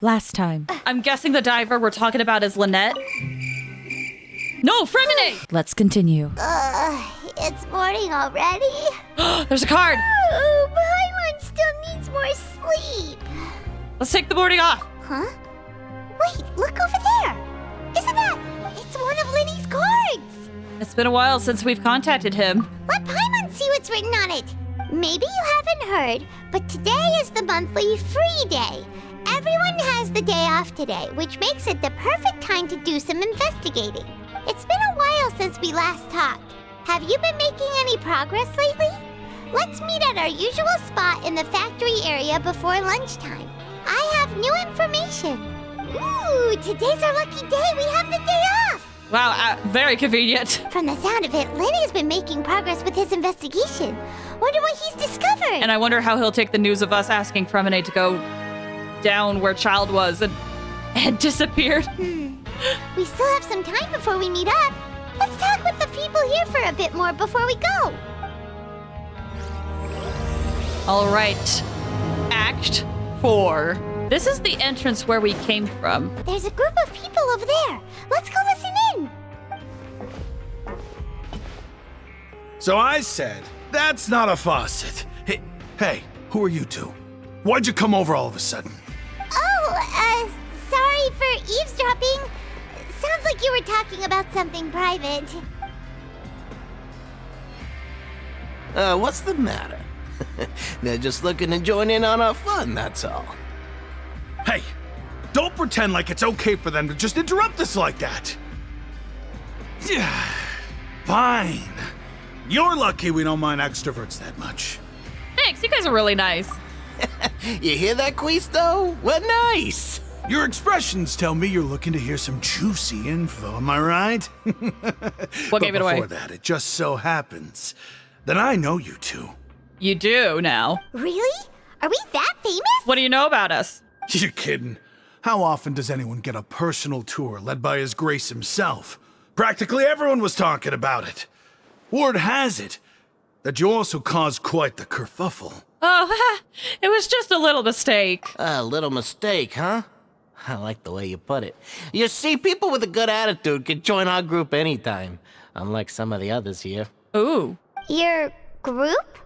Last time. I'm guessing the diver we're talking about is Lynette. No, Fremine! Let's continue. It's morning already? There's a card! Oh, Paimon still needs more sleep. Let's take the boarding off. Huh? Wait, look over there. Isn't that? It's one of Linny's cards. It's been a while since we've contacted him. Let Paimon see what's written on it. Maybe you haven't heard, but today is the monthly free day. Everyone has the day off today, which makes it the perfect time to do some investigating. It's been a while since we last talked. Have you been making any progress lately? Let's meet at our usual spot in the factory area before lunchtime. I have new information. Ooh, today's our lucky day. We have the day off. Wow, very convenient. From the sound of it, Lenny's been making progress with his investigation. Wonder what he's discovered. And I wonder how he'll take the news of us asking Fremine to go down where Child was and disappeared. We still have some time before we meet up. Let's talk with the people here for a bit more before we go. All right. Act 4. This is the entrance where we came from. There's a group of people over there. Let's go listen in. So I said, that's not a faucet. Hey, who are you two? Why'd you come over all of a sudden? Oh, sorry for eavesdropping. Sounds like you were talking about something private. What's the matter? They're just looking to join in on our fun, that's all. Hey, don't pretend like it's okay for them to just interrupt us like that. Yeah, fine. You're lucky we don't mind extroverts that much. Thanks, you guys are really nice. You hear that, Quisto? What nice! Your expressions tell me you're looking to hear some juicy info, am I right? What gave it away? Before that, it just so happens that I know you two. You do now. Really? Are we that famous? What do you know about us? You're kidding. How often does anyone get a personal tour led by His Grace himself? Practically everyone was talking about it. Word has it that you also caused quite the kerfuffle. Oh, it was just a little mistake. A little mistake, huh? I like the way you put it. You see, people with a good attitude can join our group anytime, unlike some of the others here. Ooh. Your group?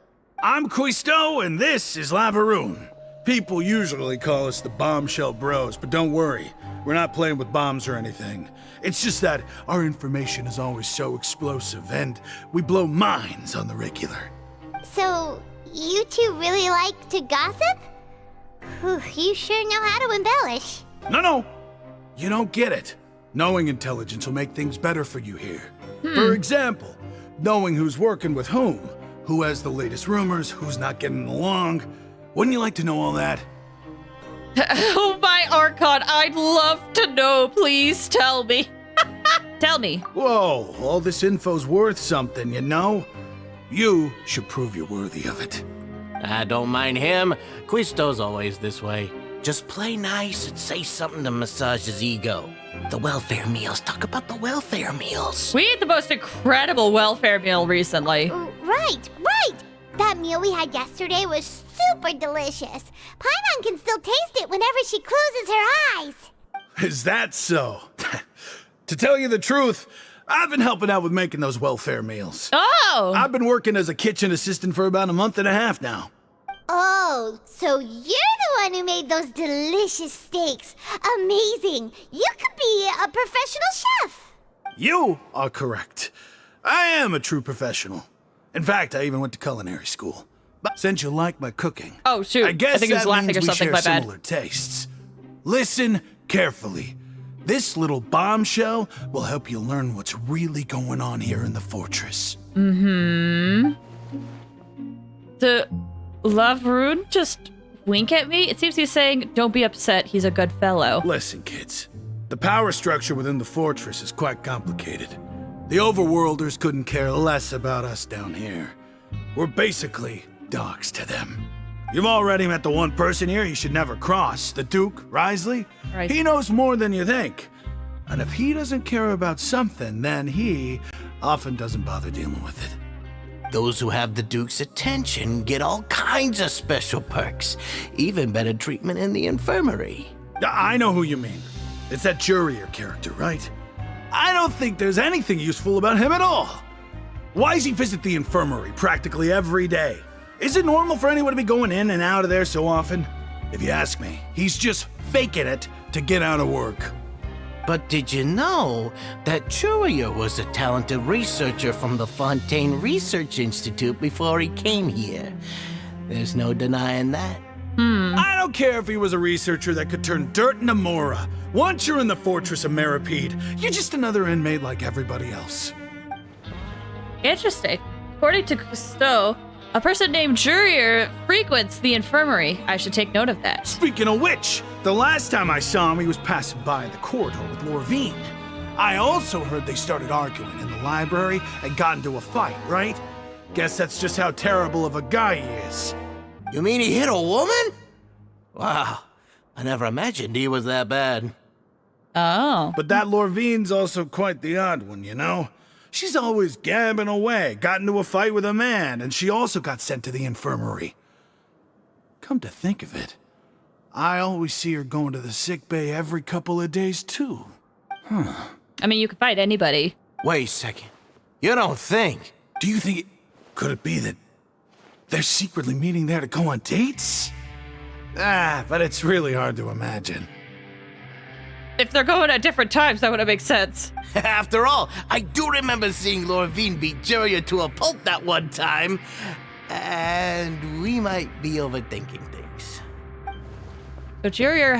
I'm Quisto, and this is Lavaroon. People usually call us the Bombshell Bros, but don't worry, we're not playing with bombs or anything. It's just that our information is always so explosive, and we blow minds on the regular. So, you two really like to gossip? Whew, you sure know how to embellish. No, you don't get it. Knowing intelligence will make things better for you here. For example, knowing who's working with whom, who has the latest rumors, who's not getting along. Wouldn't you like to know all that? Oh, my Archon, I'd love to know. Please tell me. Tell me. Whoa, all this info's worth something, you know? You should prove you're worthy of it. I don't mind him. Quisto's always this way. Just play nice and say something to massage his ego. The welfare meals. Talk about the welfare meals. We ate the most incredible welfare meal recently. Right. That meal we had yesterday was super delicious. Paimon can still taste it whenever she closes her eyes. Is that so? To tell you the truth, I've been helping out with making those welfare meals. Oh! I've been working as a kitchen assistant for about a month and a half now. Oh, so you're the one who made those delicious steaks. Amazing. You could be a professional chef. You are correct. I am a true professional. In fact, I even went to culinary school. But since you like my cooking, Oh, shoot. I guess think he was that laughing means or we something. share My bad. similar tastes. Listen carefully. This little bombshell will help you learn what's really going on here in the fortress. The Lavaroon just wink at me? It seems he's saying, don't be upset, he's a good fellow. Listen, kids. The power structure within the fortress is quite complicated. The overworlders couldn't care less about us down here. We're basically dogs to them. You've already met the one person here you should never cross, the Duke, Risley. Right. He knows more than you think. And if he doesn't care about something, then he often doesn't bother dealing with it. Those who have the Duke's attention get all kinds of special perks, even better treatment in the infirmary. I know who you mean. It's that Jurier character, right? I don't think there's anything useful about him at all. Why does he visit the infirmary practically every day? Is it normal for anyone to be going in and out of there so often? If you ask me, he's just faking it to get out of work. But did you know that Jurier was a talented researcher from the Fontaine Research Institute before he came here? There's no denying that. I don't care if he was a researcher that could turn dirt into Mora. Once you're in the Fortress of Meripede, you're just another inmate like everybody else. Interesting. According to Cousteau, a person named Jurier frequents the infirmary. I should take note of that. Speaking of which, the last time I saw him, he was passing by the corridor with Lorvine. I also heard they started arguing in the library and got into a fight, right? Guess that's just how terrible of a guy he is. You mean he hit a woman? Wow, I never imagined he was that bad. Oh. But that Lorvine's also quite the odd one, you know? She's always gabbing away, got into a fight with a man, and she also got sent to the infirmary. Come to think of it, I always see her going to the sick bay every couple of days, too. I mean, you could fight anybody. Wait a second. You don't think? Do you think could it be that they're secretly meeting there to go on dates? But it's really hard to imagine. If they're going at different times, that would make sense. After all, I do remember seeing Lorvine beat Jurier to a pulp that one time. And we might be overthinking things. So Jurier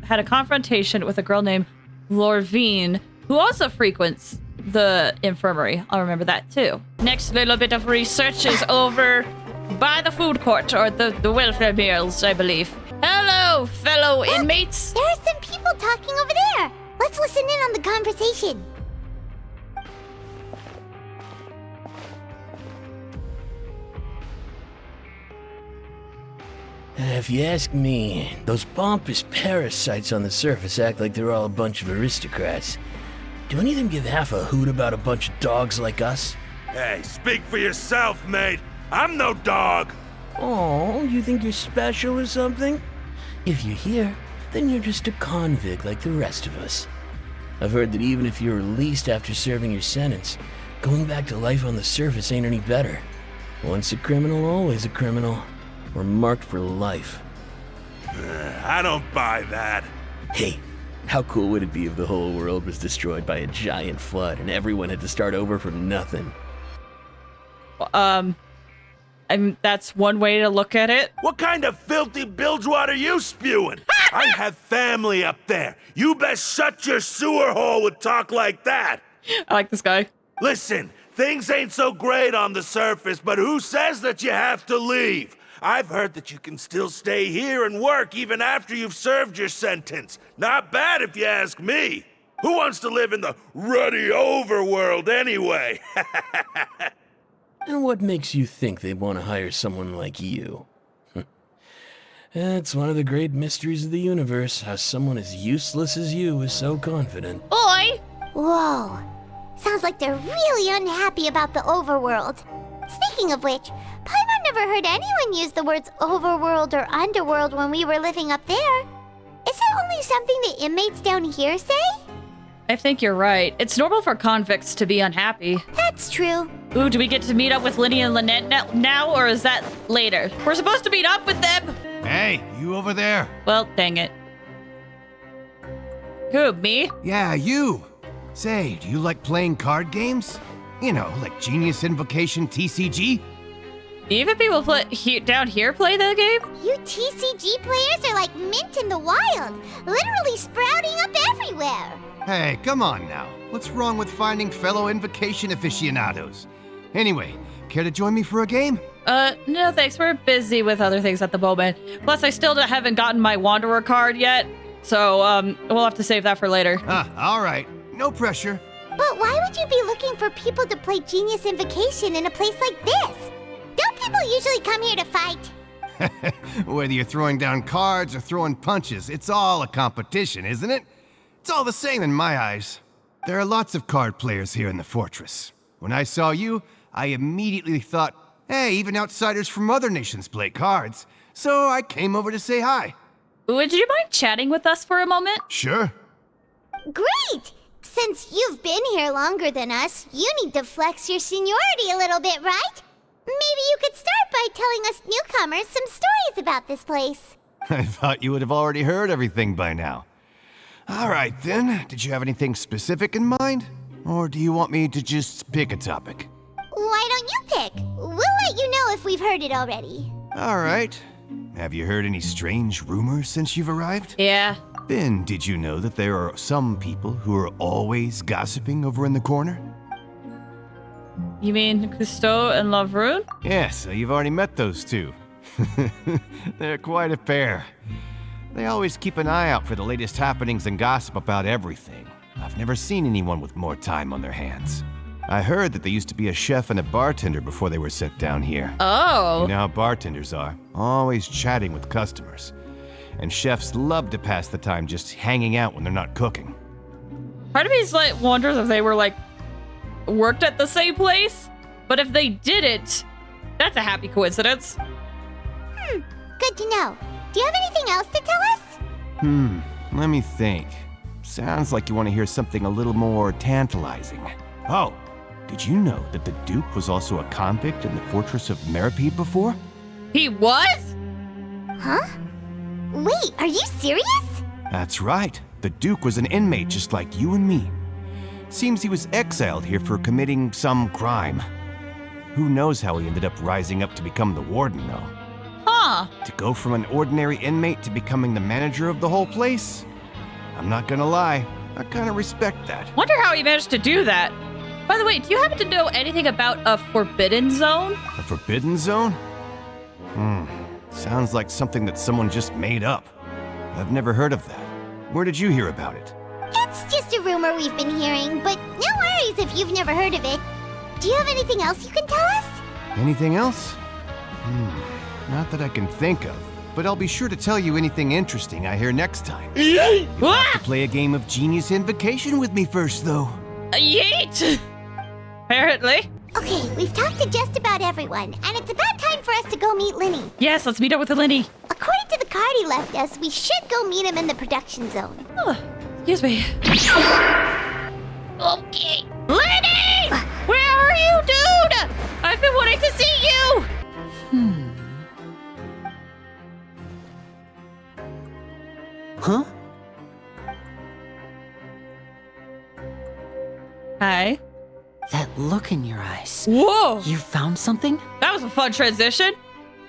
had a confrontation with a girl named Lorvine, who also frequents the infirmary. I'll remember that too. Next little bit of research is over by the food court, or the welfare meals, I believe. Hello, fellow inmates. There are some people talking over there. Let's listen in on the conversation. If you ask me, those pompous parasites on the surface act like they're all a bunch of aristocrats. Do any of them give half a hoot about a bunch of dogs like us? Hey, speak for yourself, mate. I'm no dog. Oh, you think you're special or something? If you're here, then you're just a convict like the rest of us. I've heard that even if you're released after serving your sentence, going back to life on the surface ain't any better. Once a criminal, always a criminal. We're marked for life. I don't buy that. Hey, how cool would it be if the whole world was destroyed by a giant flood and everyone had to start over from nothing? That's one way to look at it. What kind of filthy bilgewater are you spewing? I have family up there. You best shut your sewer hole with talk like that. I like this guy. Listen, things ain't so great on the surface, but who says that you have to leave? I've heard that you can still stay here and work even after you've served your sentence. Not bad if you ask me. Who wants to live in the ruddy overworld anyway? And what makes you think they want to hire someone like you? It's one of the great mysteries of the universe, how someone as useless as you is so confident. Oi! Whoa. Sounds like they're really unhappy about the overworld. Speaking of which, Paimon never heard anyone use the words overworld or underworld when we were living up there. Is it only something the inmates down here say? I think you're right. It's normal for convicts to be unhappy. That's true. Ooh, do we get to meet up with Linny and Lynette now, or is that later? We're supposed to meet up with them! Hey, you over there? Well, dang it. Who, me? Yeah, you. Say, do you like playing card games? You know, like Genius Invocation TCG? Even people down here play the game? You TCG players are like mint in the wild, literally sprouting up everywhere. Hey, come on now. What's wrong with finding fellow Invocation aficionados? Anyway, care to join me for a game? No thanks. We're busy with other things at the moment. Plus, I still haven't gotten my Wanderer card yet. So, we'll have to save that for later. All right. No pressure. But why would you be looking for people to play Genius Invocation in a place like this? Don't people usually come here to fight? Whether you're throwing down cards or throwing punches, it's all a competition, isn't it? It's all the same in my eyes. There are lots of card players here in the fortress. When I saw you, I immediately thought, hey, even outsiders from other nations play cards. So I came over to say hi. Would you mind chatting with us for a moment? Sure. Great! Since you've been here longer than us, you need to flex your seniority a little bit, right? Maybe you could start by telling us newcomers some stories about this place. I thought you would have already heard everything by now. All right, then. Did you have anything specific in mind? Or do you want me to just pick a topic? Why don't you pick? We'll let you know if we've heard it already. All right. Have you heard any strange rumors since you've arrived? Yeah. Then, did you know that there are some people who are always gossiping over in the corner? You mean Cousteau and Lavroon? Yes, so you've already met those two. They're quite a pair. They always keep an eye out for the latest happenings and gossip about everything. I've never seen anyone with more time on their hands. I heard that they used to be a chef and a bartender before they were sent down here. Oh. You know how bartenders are, always chatting with customers. And chefs love to pass the time just hanging out when they're not cooking. Part of me's like wonders if they were like worked at the same place. But if they didn't, that's a happy coincidence. Good to know. Do you have anything else to tell us? Let me think. Sounds like you want to hear something a little more tantalizing. Oh, did you know that the Duke was also a convict in the fortress of Meripede before? He was? Huh? Wait, are you serious? That's right. The Duke was an inmate just like you and me. Seems he was exiled here for committing some crime. Who knows how he ended up rising up to become the warden, though. Huh. To go from an ordinary inmate to becoming the manager of the whole place? I'm not gonna lie, I kinda respect that. Wonder how he managed to do that. By the way, do you happen to know anything about a forbidden zone? A forbidden zone? Sounds like something that someone just made up. I've never heard of that. Where did you hear about it? It's just a rumor we've been hearing, but no worries if you've never heard of it. Do you have anything else you can tell us? Anything else? Not that I can think of, but I'll be sure to tell you anything interesting I hear next time. You'll have to play a game of Genius Invocation with me first, though. Yeet! Apparently. Okay, we've talked to just about everyone, and it's about time for us to go meet Linny. Yes, let's meet up with Linny. According to the card he left us, we should go meet him in the production zone. Oh, excuse me. Okay. Linny! Where are you, dude? I've been wanting to see you! Huh? Hi. That look in your eyes. Whoa! You found something? That was a fun transition.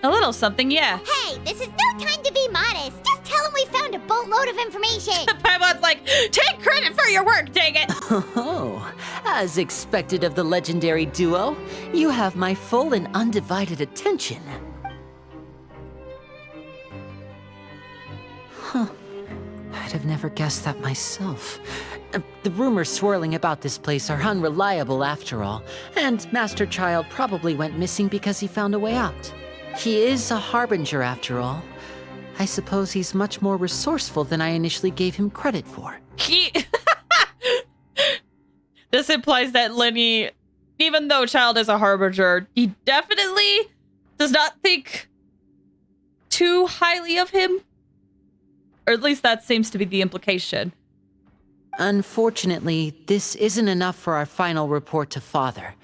A little something, yeah. Hey, this is no time to be modest. Just tell him we found a boatload of information. Paimon's like, take credit for your work, dang it! Oh, as expected of the legendary duo, you have my full and undivided attention. Huh. I'd have never guessed that myself. The rumors swirling about this place are unreliable after all, and Master Child probably went missing because he found a way out. He is a harbinger after all. I suppose he's much more resourceful than I initially gave him credit for. This implies that Linny, even though Child is a harbinger, he definitely does not think too highly of him. Or at least that seems to be the implication. Unfortunately, this isn't enough for our final report to Father.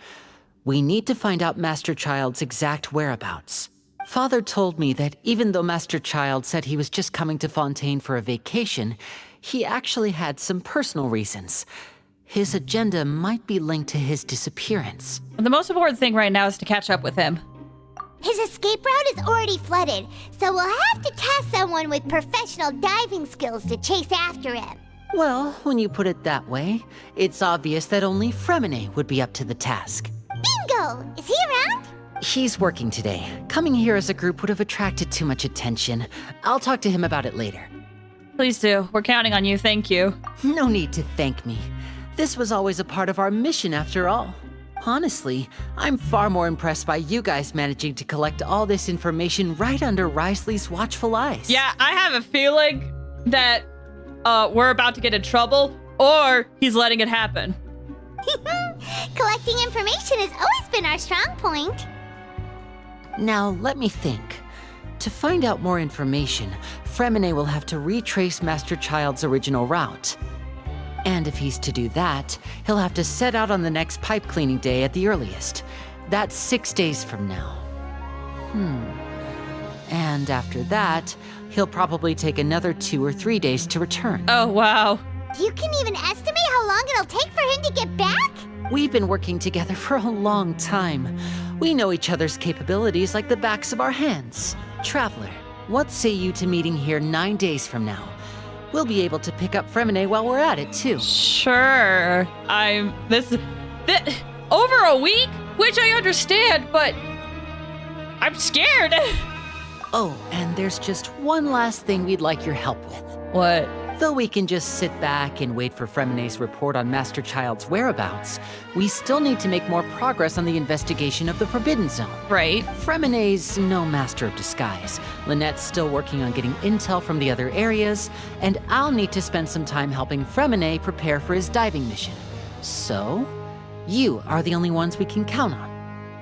We need to find out Master Child's exact whereabouts. Father told me that even though Master Child said he was just coming to Fontaine for a vacation, he actually had some personal reasons. His agenda might be linked to his disappearance. The most important thing right now is to catch up with him. His escape route is already flooded, so we'll have to task someone with professional diving skills to chase after him. Well, when you put it that way, it's obvious that only Fremine would be up to the task. Bingo! Is he around? He's working today. Coming here as a group would have attracted too much attention. I'll talk to him about it later. Please do. We're counting on you. Thank you. No need to thank me. This was always a part of our mission after all. Honestly, I'm far more impressed by you guys managing to collect all this information right under Risley's watchful eyes. Yeah, I have a feeling that we're about to get in trouble, or he's letting it happen. Collecting information has always been our strong point. Now, let me think. To find out more information, Fremine will have to retrace Master Child's original route. And if he's to do that, he'll have to set out on the next pipe cleaning day at the earliest. That's 6 days from now. And after that, he'll probably take another 2 or 3 days to return. Oh, wow. You can even estimate how long it'll take for him to get back? We've been working together for a long time. We know each other's capabilities like the backs of our hands. Traveler, what say you to meeting here 9 days from now? We'll be able to pick up Fremine while we're at it, too. Sure. Over a week? Which I understand, but I'm scared. Oh, and there's just one last thing we'd like your help with. What? Though we can just sit back and wait for Fremine's report on Master Child's whereabouts, we still need to make more progress on the investigation of the Forbidden Zone. Right. Fremine's no master of disguise. Lynette's still working on getting intel from the other areas, and I'll need to spend some time helping Fremine prepare for his diving mission. So, you are the only ones we can count on.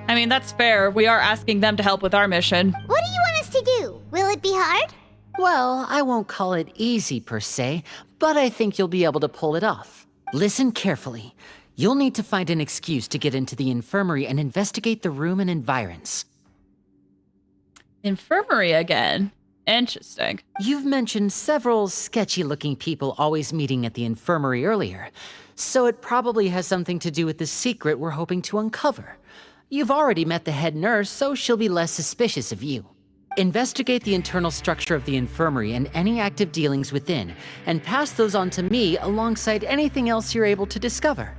I mean, that's fair. We are asking them to help with our mission. What do you want us to do? Will it be hard? Well, I won't call it easy per se, but I think you'll be able to pull it off. Listen carefully. You'll need to find an excuse to get into the infirmary and investigate the room and environs. Infirmary again. Interesting. You've mentioned several sketchy-looking people always meeting at the infirmary earlier, so it probably has something to do with the secret we're hoping to uncover. You've already met the head nurse, so she'll be less suspicious of you. Investigate the internal structure of the infirmary and any active dealings within, and pass those on to me alongside anything else you're able to discover.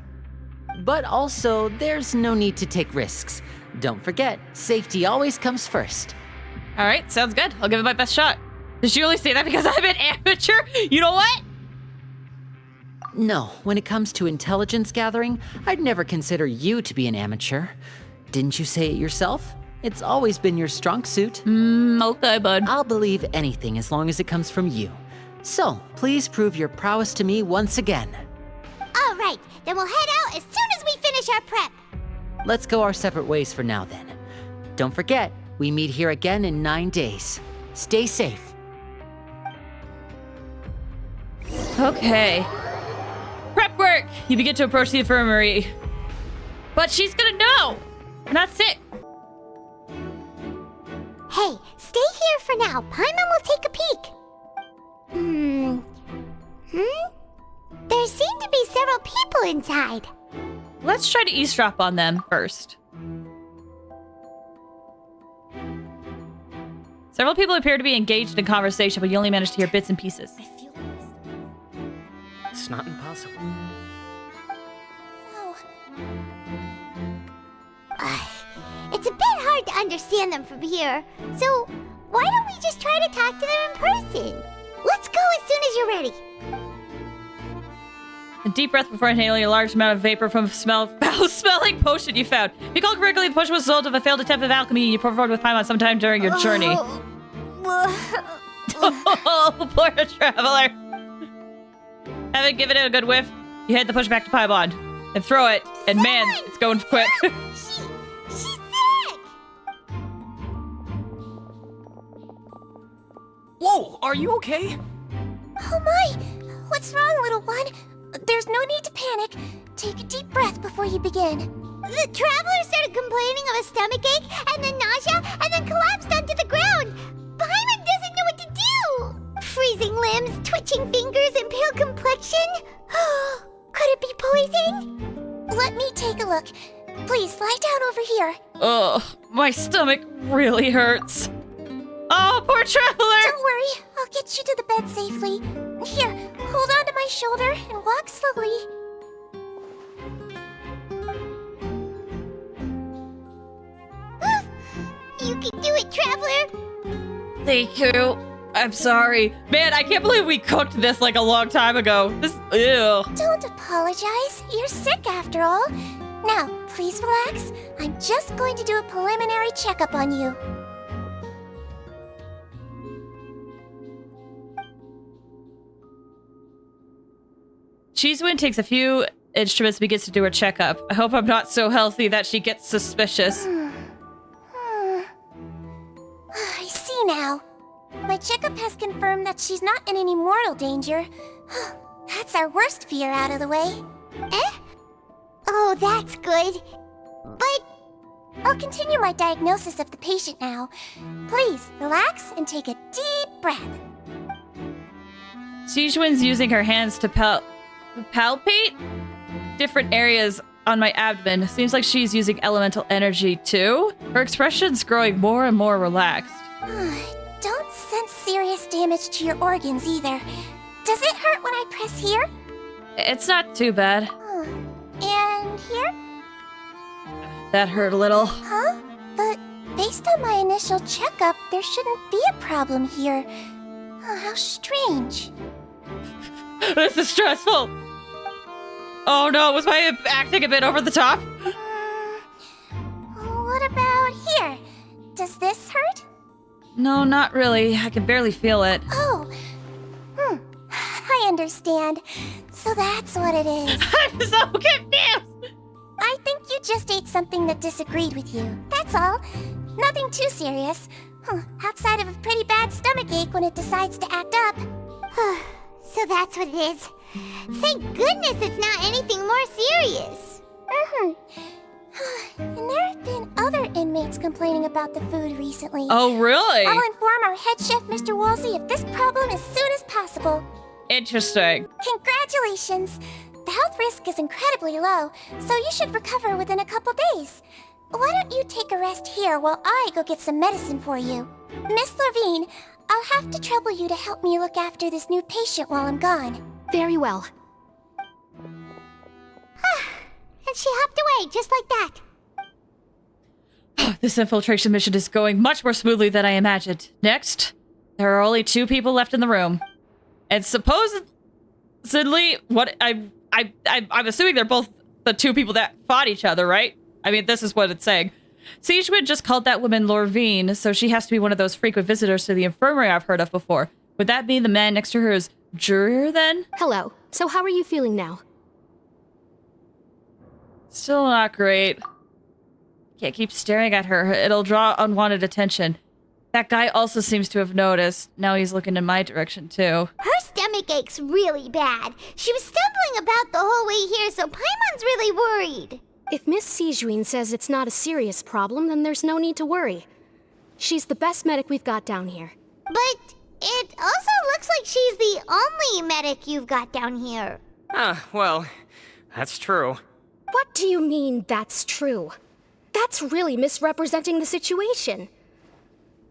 But also, there's no need to take risks. Don't forget, safety always comes first. All right, sounds good. I'll give it my best shot. Did you only say that because I'm an amateur? You know what? No, when it comes to intelligence gathering, I'd never consider you to be an amateur. Didn't you say it yourself? It's always been your strong suit. Okay, bud. I'll believe anything as long as it comes from you. So, please prove your prowess to me once again. All right, then we'll head out as soon as we finish our prep. Let's go our separate ways for now then. Don't forget, we meet here again in 9 days. Stay safe. Okay. Prep work! You begin to approach the infirmary. But she's gonna know! And that's it. Hey, stay here for now. Paimon will take a peek. There seem to be several people inside. Let's try to eavesdrop on them first. Several people appear to be engaged in conversation, but you only manage to hear bits and pieces. It's not impossible. It's a bit hard to understand them from here. So, why don't we just try to talk to them in person? Let's go as soon as you're ready. A deep breath before inhaling a large amount of vapor from a foul-smelling potion you found. If you recall correctly, the potion was a result of a failed attempt at alchemy and you performed with Paimon sometime during your journey. Oh, poor traveler. Having given it a good whiff, you hand the potion back to Paimon and throw it, and man, it's going quick. She's sick! Whoa, are you okay? Oh my! What's wrong, little one? There's no need to panic. Take a deep breath before you begin. The traveler started complaining of a stomachache, and then nausea, and then collapsed onto the ground. Paimon doesn't know what to do! Freezing limbs, twitching fingers, and pale complexion? Could it be poison? Let me take a look. Please, lie down over here. Ugh, my stomach really hurts. Oh, poor traveler! Don't worry, I'll get you to the bed safely. Here, hold on to my shoulder and walk slowly. You can do it, traveler! Thank you. I'm sorry. Man, I can't believe we cooked this like a long time ago. Ew. Don't apologize. You're sick after all. Now, please relax. I'm just going to do a preliminary checkup on you. Cheesewind takes a few instruments and begins to do her checkup. I hope I'm not so healthy that she gets suspicious. I see now. My checkup has confirmed confirm that she's not in any mortal danger. That's our worst fear out of the way. Eh? Oh, that's good. But I'll continue my diagnosis of the patient now. Please, relax and take a deep breath. Sijun's using her hands to palpate different areas on my abdomen. Seems like she's using elemental energy too. Her expression's growing more and more relaxed. Don't sense serious damage to your organs either. Does it hurt when I press here? It's not too bad. And here? That hurt a little. Huh? But based on my initial checkup, there shouldn't be a problem here. Oh, how strange. This is stressful. Oh no, was my acting a bit over the top? What about here? Does this hurt? No, not really. I can barely feel it. Oh. I understand. So that's what it is. I'm so confused. I think you just ate something that disagreed with you. That's all. Nothing too serious. Outside of a pretty bad stomachache when it decides to act up. So that's what it is. Thank goodness it's not anything more serious. And there have been other inmates complaining about the food recently. Oh, really? I'll inform our head chef, Mr. Wolsey, of this problem as soon as possible. Interesting. Congratulations! The health risk is incredibly low, so you should recover within a couple days. Why don't you take a rest here while I go get some medicine for you? Miss Levine, I'll have to trouble you to help me look after this new patient while I'm gone. Very well. And she hopped away, just like that. This infiltration mission is going much more smoothly than I imagined. Next, there are only 2 people left in the room. And supposedly, I'm assuming they're both the 2 people that fought each other, right? I mean, this is what it's saying. Sijun just called that woman Lorvine, so she has to be one of those frequent visitors to the infirmary I've heard of before. Would that mean the man next to her is Jurier then? Hello. So how are you feeling now? Still not great. Can't keep staring at her. It'll draw unwanted attention. That guy also seems to have noticed. Now he's looking in my direction, too. Her stomach ache's really bad. She was stumbling about the whole way here, so Paimon's really worried. If Miss Sijun says it's not a serious problem, then there's no need to worry. She's the best medic we've got down here. But it also looks like she's the only medic you've got down here. Well, that's true. What do you mean, that's true? That's really misrepresenting the situation.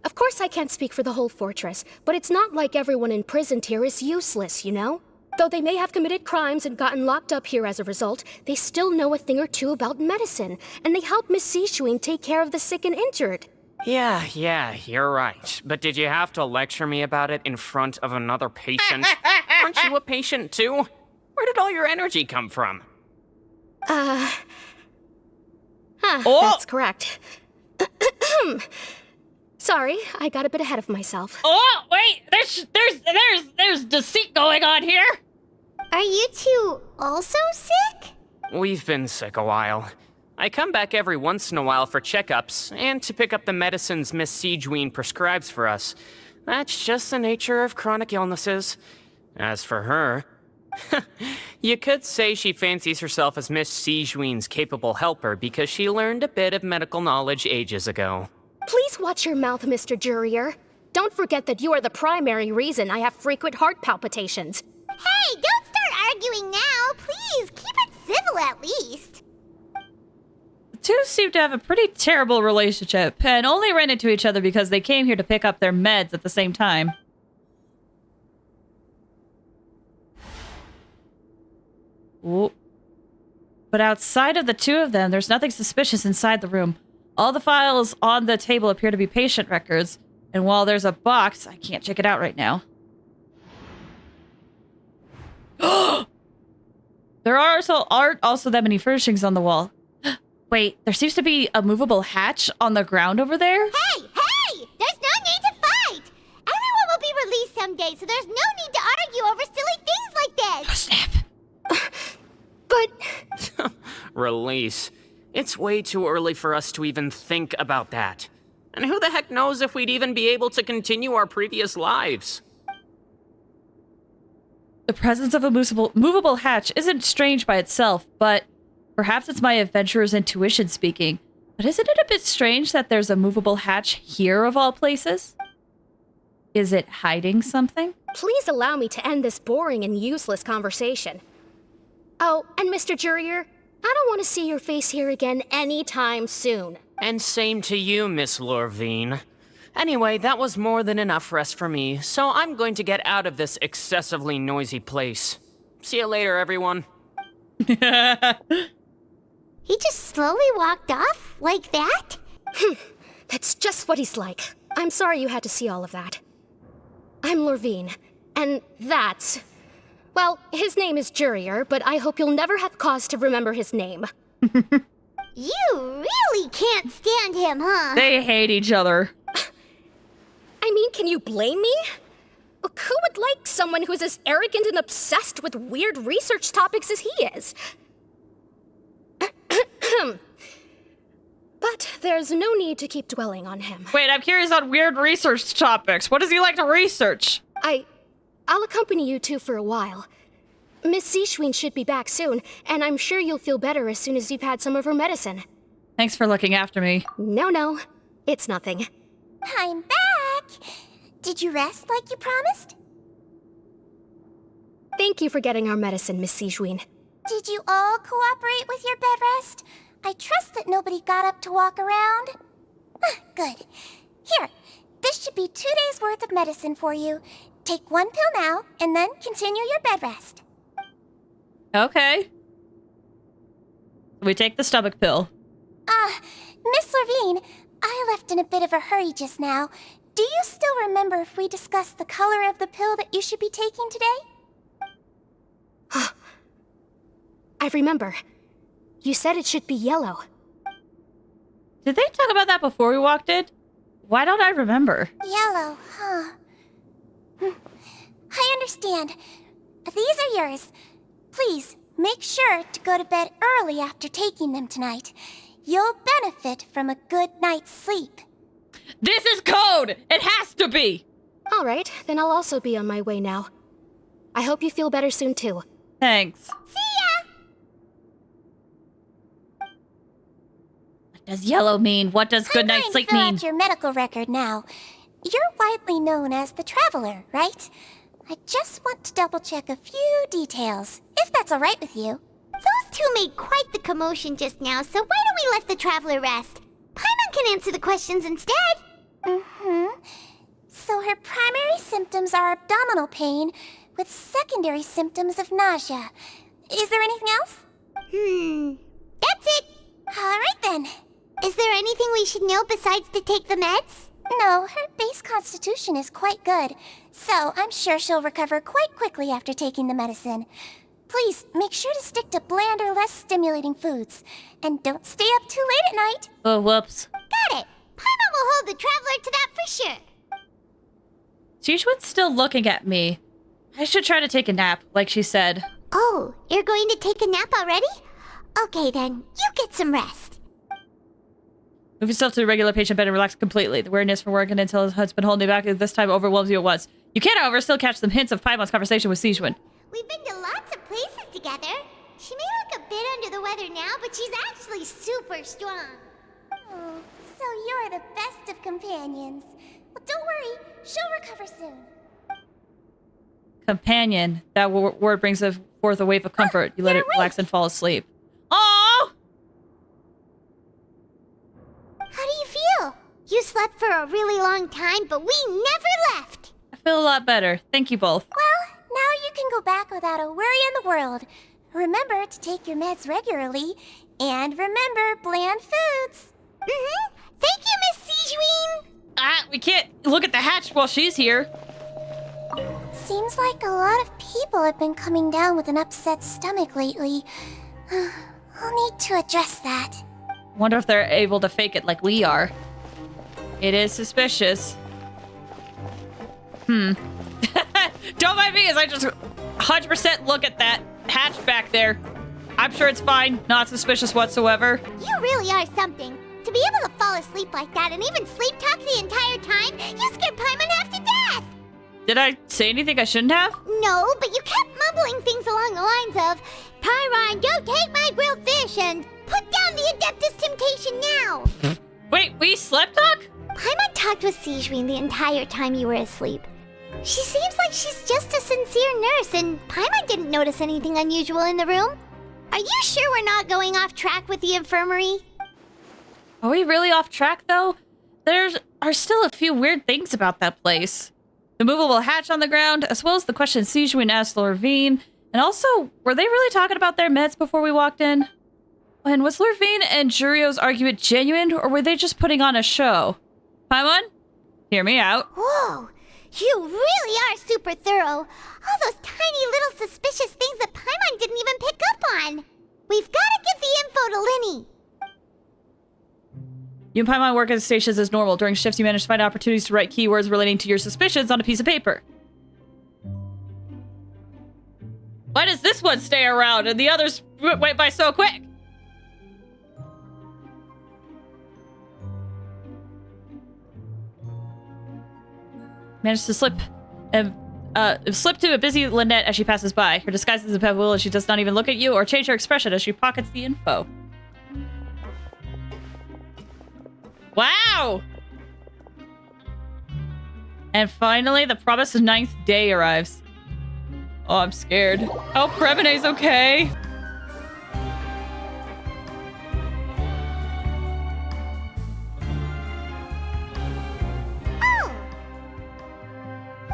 Of course I can't speak for the whole fortress, but it's not like everyone imprisoned here is useless, you know? Though they may have committed crimes and gotten locked up here as a result, they still know a thing or two about medicine, and they help Miss Sijun take care of the sick and injured. Yeah, you're right. But did you have to lecture me about it in front of another patient? Aren't you a patient too? Where did all your energy come from? That's correct. Sorry, I got a bit ahead of myself. Oh, wait! There's deceit going on here! Are you two also sick? We've been sick a while. I come back every once in a while for checkups, and to pick up the medicines Miss Sijun prescribes for us. That's just the nature of chronic illnesses. As for her, you could say she fancies herself as Miss Sijun's capable helper because she learned a bit of medical knowledge ages ago. Please watch your mouth, Mr. Jurier. Don't forget that you are the primary reason I have frequent heart palpitations. Hey, don't start arguing now, please. Keep it civil at least. The 2 seem to have a pretty terrible relationship, and only ran into each other because they came here to pick up their meds at the same time. Ooh. But outside of the 2 of them, there's nothing suspicious inside the room. All the files on the table appear to be patient records, and while there's a box, I can't check it out right now. There aren't also that many furnishings on the wall. Wait, there seems to be a movable hatch on the ground over there? Hey! There's no need to fight! Everyone will be released someday, so there's no need to argue over silly things like this! Oh, snap. But... Release. It's way too early for us to even think about that. And who the heck knows if we'd even be able to continue our previous lives? The presence of a movable hatch isn't strange by itself, but perhaps it's my adventurer's intuition speaking. But isn't it a bit strange that there's a movable hatch here of all places? Is it hiding something? Please allow me to end this boring and useless conversation. Oh, and Mr. Jurier, I don't want to see your face here again anytime soon. And same to you, Miss Lorvine. Anyway, that was more than enough rest for me, so I'm going to get out of this excessively noisy place. See you later, everyone. He just slowly walked off like that? That's just what he's like. I'm sorry you had to see all of that. I'm Lorvine, and that's... Well, his name is Jurier, but I hope you'll never have cause to remember his name. You really can't stand him, huh? They hate each other. I mean, can you blame me? Look, who would like someone who's as arrogant and obsessed with weird research topics as he is? But there's no need to keep dwelling on him. Wait, I'm curious on weird research topics. What does he like to research? I'll accompany you two for a while. Miss Zijwin should be back soon, and I'm sure you'll feel better as soon as you've had some of her medicine. Thanks for looking after me. No, it's nothing. I'm back! Did you rest like you promised? Thank you for getting our medicine, Miss Zijwin. Did you all cooperate with your bed rest? I trust that nobody got up to walk around. Good. Here, this should be 2 days' worth of medicine for you. Take 1 pill now, and then continue your bed rest. Okay. We take the stomach pill. Miss Lorvine, I left in a bit of a hurry just now. Do you still remember if we discussed the color of the pill that you should be taking today? I remember. You said it should be yellow. Did they talk about that before we walked in? Why don't I remember? Yellow, huh? I understand. These are yours. Please, make sure to go to bed early after taking them tonight. You'll benefit from a good night's sleep. This is code! It has to be! All right, then I'll also be on my way now. I hope you feel better soon, too. Thanks. See ya! What does yellow mean? What does good night sleep I'm going to fill mean? out your medical record now. You're widely known as the Traveler, right? I just want to double-check a few details, if that's all right with you. Those two made quite the commotion just now, so why don't we let the Traveler rest? Paimon can answer the questions instead. So her primary symptoms are abdominal pain, with secondary symptoms of nausea. Is there anything else? That's it. All right then. Is there anything we should know besides to take the meds? No, her base constitution is quite good, so I'm sure she'll recover quite quickly after taking the medicine. Please, make sure to stick to bland or less stimulating foods. And don't stay up too late at night. Oh, whoops. Got it. Paimon will hold the Traveler to that for sure. Zijwin's still looking at me. I should try to take a nap, like she said. Oh, you're going to take a nap already? Okay then, you get some rest. Move yourself to the regular patient bed and relax completely. The weariness from working until has been holding you back this time overwhelms you at once. You can, however, still catch some hints of Paimon's conversation with Zijwin. We've been to lots of places together. She may look a bit under the weather now, but she's actually super strong. Oh, so you're the best of companions. Well, don't worry, she'll recover soon. Companion. That word brings forth a wave of comfort. You let it relax and fall asleep. Aww! How do you feel? You slept for a really long time, but we never left. I feel a lot better. Thank you both. Well, now you can go back without a worry in the world. Remember to take your meds regularly, and remember bland foods. Thank you, Miss Zijwin. We can't look at the hatch while she's here. Seems like a lot of people have been coming down with an upset stomach lately. I'll need to address that. Wonder if they're able to fake it like we are. It is suspicious. Don't mind me as I just 100% look at that hatch back there. I'm sure it's fine. Not suspicious whatsoever. You really are something. To be able to fall asleep like that and even sleep talk the entire time, you scared Paimon half to death! Did I say anything I shouldn't have? No, but you kept mumbling things along the lines of, Pyron, don't take my grilled fish, and put down the Adeptus Temptation now. Wait, we slept talk? Paimon talked with Sigewin the entire time you were asleep. She seems like she's just a sincere nurse, and Paimon didn't notice anything unusual in the room. Are you sure we're not going off track with the infirmary? Are we really off track, though? There are still a few weird things about that place. The movable hatch on the ground, as well as the question Sigewin asked Lorvine. And also, were they really talking about their meds before we walked in? And was Lorvine and Jurio's argument genuine, or were they just putting on a show? Paimon, hear me out. Whoa, you really are super thorough. All those tiny little suspicious things that Paimon didn't even pick up on. We've got to give the info to Linny. You and Paimon work at the stations as normal. During shifts, you manage to find opportunities to write keywords relating to your suspicions on a piece of paper. Why does this one stay around and the others went by so quick? Managed to slip to a busy Lynette as she passes by. Her disguise is impeccable and she does not even look at you or change her expression as she pockets the info. Wow! And finally, the promised 9th day arrives. Oh, I'm scared. Oh, Premene's okay.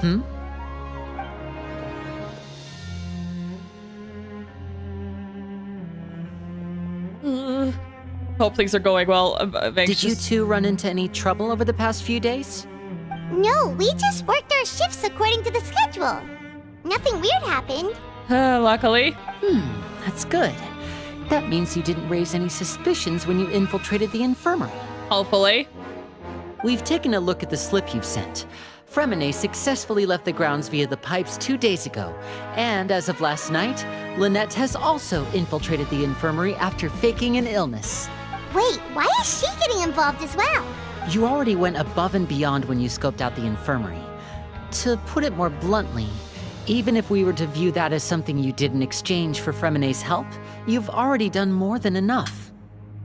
Hmm? Hope things are going well. I'm anxious. Did you two run into any trouble over the past few days? No, we just worked our shifts according to the schedule. Nothing weird happened. Luckily. That's good. That means you didn't raise any suspicions when you infiltrated the infirmary. Hopefully. We've taken a look at the slip you've sent. Fremene successfully left the grounds via the pipes 2 days ago, and as of last night, Lynette has also infiltrated the infirmary after faking an illness. Wait, why is she getting involved as well? You already went above and beyond when you scoped out the infirmary. To put it more bluntly, even if we were to view that as something you did in exchange for Fremene's help, you've already done more than enough.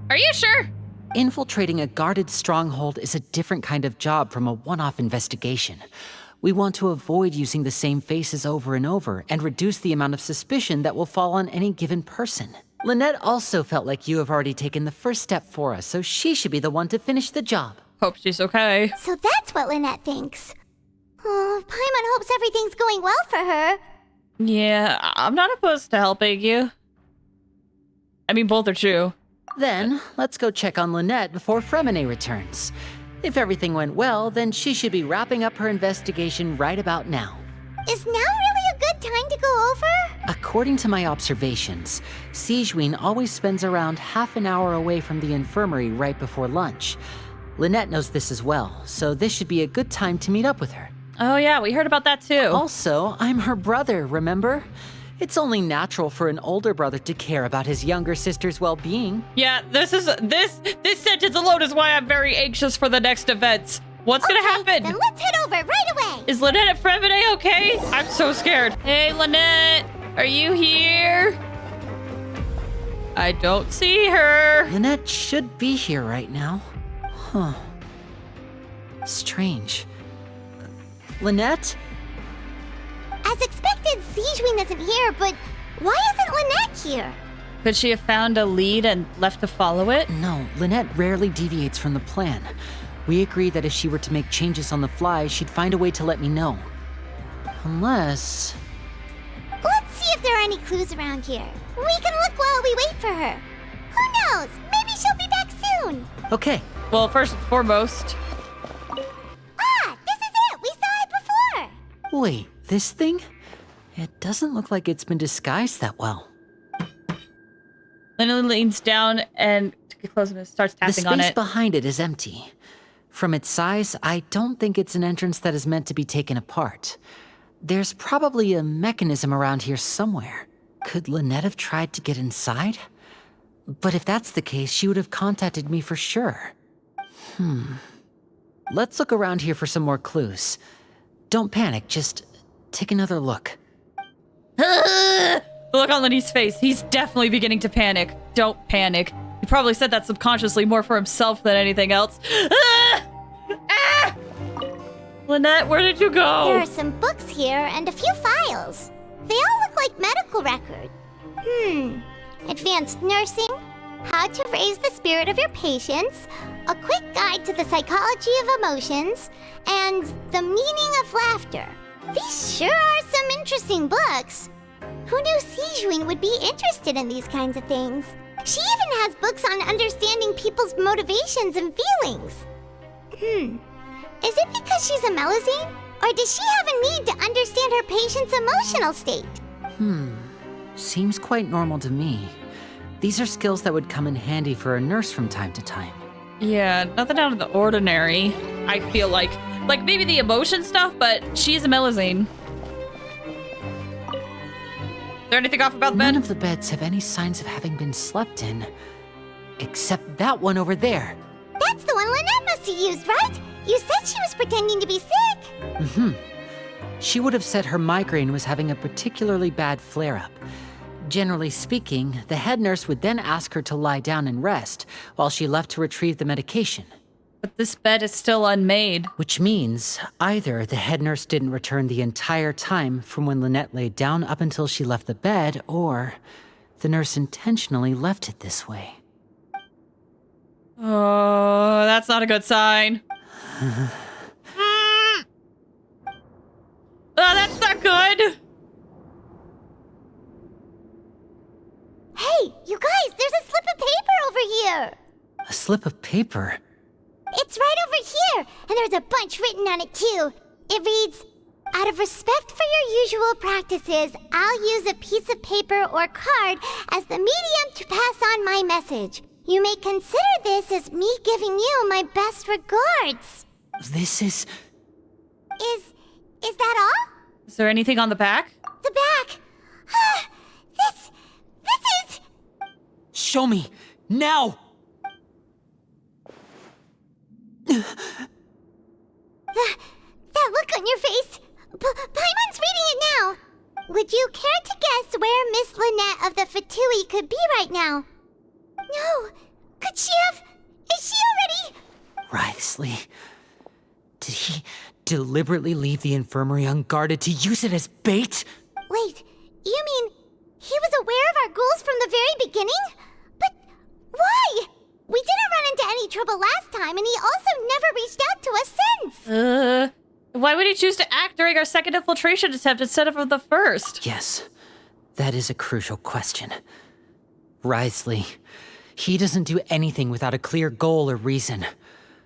Are you sure? Infiltrating a guarded stronghold is a different kind of job from a one-off investigation. We want to avoid using the same faces over and over and reduce the amount of suspicion that will fall on any given person. Lynette also felt like you have already taken the first step for us, so she should be the one to finish the job. Hope she's okay. So that's what Lynette thinks. Oh, Paimon hopes everything's going well for her. Yeah, I'm not opposed to helping you. I mean, both are true. Then, let's go check on Lynette before Fremene returns. If everything went well, then she should be wrapping up her investigation right about now. Is now really a good time to go over? According to my observations, Sigewin always spends around half an hour away from the infirmary right before lunch. Lynette knows this as well, so this should be a good time to meet up with her. Oh yeah, we heard about that too. Also, I'm her brother, remember? It's only natural for an older brother to care about his younger sister's well-being. Yeah, this sentence alone is why I'm very anxious for the next events. What's gonna happen? Then let's head over right away. Is Lynette and Fremene okay? I'm so scared. Hey, Lynette, are you here? I don't see her. Lynette should be here right now. Huh. Strange. Lynette? As expected, Sigewin isn't here, but why isn't Lynette here? Could she have found a lead and left to follow it? No, Lynette rarely deviates from the plan. We agreed that if she were to make changes on the fly, she'd find a way to let me know. Unless... Let's see if there are any clues around here. We can look while we wait for her. Who knows? Maybe she'll be back soon. Okay. Well, first and foremost... Ah, this is it! We saw it before! Wait, this thing? It doesn't look like it's been disguised that well. Lynette leans down and starts tapping on The space it. behind it is empty. From its size, I don't think it's an entrance that is meant to be taken apart. There's probably a mechanism around here somewhere. Could Lynette have tried to get inside? But if that's the case, she would have contacted me for sure. Let's look around here for some more clues. Don't panic, just take another look. The look on Lenny's face. He's definitely beginning to panic. Don't panic. He probably said that subconsciously more for himself than anything else. Lynette, where did you go? There are some books here and a few files. They all look like medical records. Advanced nursing, how to raise the spirit of your patients, a quick guide to the psychology of emotions, and the meaning of laughter. These sure are some interesting books. Who knew Sijuin would be interested in these kinds of things? She even has books on understanding people's motivations and feelings. Is it because she's a Melusine? Or does she have a need to understand her patient's emotional state? Seems quite normal to me. These are skills that would come in handy for a nurse from time to time. Yeah, nothing out of the ordinary, I feel like. Like, maybe the emotion stuff, but she's a Melusine. Is there anything off about the bed? None of the beds have any signs of having been slept in. Except that one over there. That's the one Lynette must have used, right? You said she was pretending to be sick. She would have said her migraine was having a particularly bad flare-up. Generally speaking, the head nurse would then ask her to lie down and rest, while she left to retrieve the medication. But this bed is still unmade. Which means either the head nurse didn't return the entire time from when Lynette laid down up until she left the bed, or the nurse intentionally left it this way. Oh, that's not a good sign. Oh, that's not good. Hey, you guys, there's a slip of paper over here. A slip of paper? It's right over here, and there's a bunch written on it too. It reads, out of respect for your usual practices, I'll use a piece of paper or card as the medium to pass on my message. You may consider this as me giving you my best regards. This is... Is that all? Is there anything on the back? The back. This is... Show me! Now! That look on your face. Paimon's reading it now. Would you care to guess where Miss Lynette of the Fatui could be right now? No. Could she have... Is she already... Writhsley. Did he deliberately leave the infirmary unguarded to use it as bait? Wait, you mean he was aware of our goals from the very beginning? But why? We didn't run into any trouble last time, and he also never reached out to us since. Why would he choose to act during our second infiltration attempt instead of the first? Yes, that is a crucial question. Writhsley, he doesn't do anything without a clear goal or reason.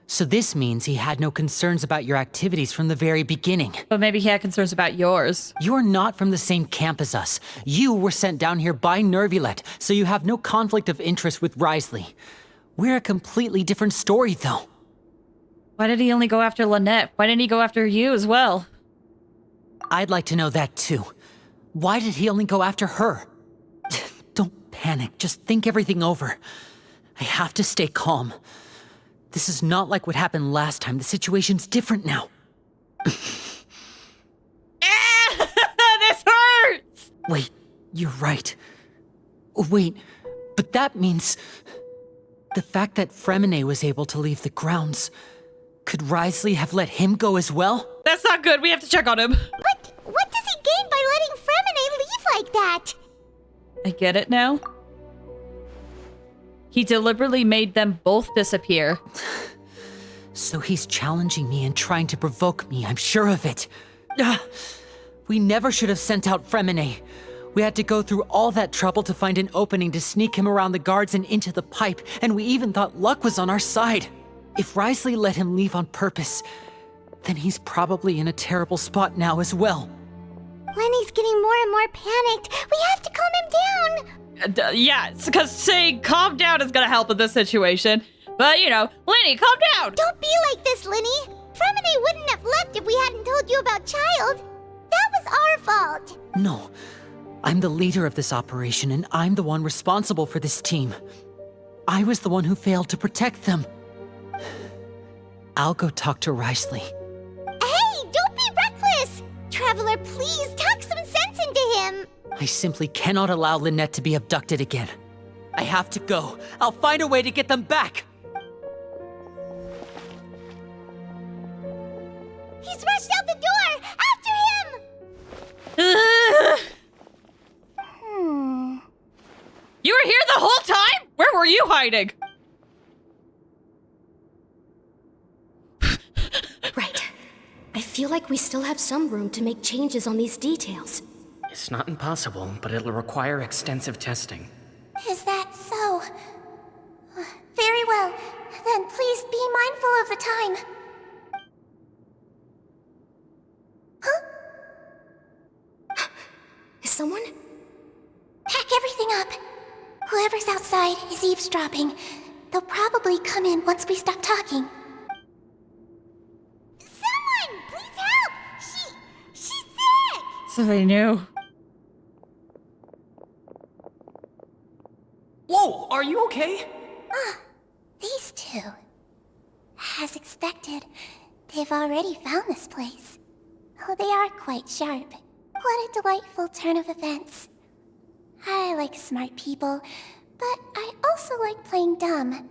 So this means he had no concerns about your activities from the very beginning. But maybe he had concerns about yours. You're not from the same camp as us. You were sent down here by Nervulet, so you have no conflict of interest with Writhsley. We're a completely different story, though. Why did he only go after Lynette? Why didn't he go after you as well? I'd like to know that, too. Why did he only go after her? Don't panic. Just think everything over. I have to stay calm. This is not like what happened last time. The situation's different now. This hurts! Wait, you're right. Wait, but that means... the fact that Fremine was able to leave the grounds... could Writhsley have let him go as well? That's not good. We have to check on him. But what does he gain by letting Fremine leave like that? I get it now. He deliberately made them both disappear. So he's challenging me and trying to provoke me, I'm sure of it. We never should have sent out Fremine. We had to go through all that trouble to find an opening to sneak him around the guards and into the pipe, and we even thought luck was on our side. If Writhsley let him leave on purpose, then he's probably in a terrible spot now as well. Lenny's getting more and more panicked. We have to calm him down. Yeah, because saying calm down is gonna help in this situation. But, you know, Lenny, calm down! Don't be like this, Lenny. Fremine wouldn't have left if we hadn't told you about Child. That was our fault. No, I'm the leader of this operation, and I'm the one responsible for this team. I was the one who failed to protect them. I'll go talk to Writhsley. Hey, don't be reckless. Traveler, please talk some sense into him. I simply cannot allow Lynette to be abducted again. I have to go. I'll find a way to get them back. He's rushed out the door! After him! You were here the whole time? Where were you hiding? Right. I feel like we still have some room to make changes on these details. It's not impossible, but it'll require extensive testing. Is that so? Very well. Then please be mindful of the time. Huh? Is someone? Pack everything up. Whoever's outside is eavesdropping. They'll probably come in once we stop talking. Someone! Please help! She's sick! So they knew. Whoa, are you okay? These two. As expected, they've already found this place. Oh, they are quite sharp. What a delightful turn of events. I like smart people, but I also like playing dumb.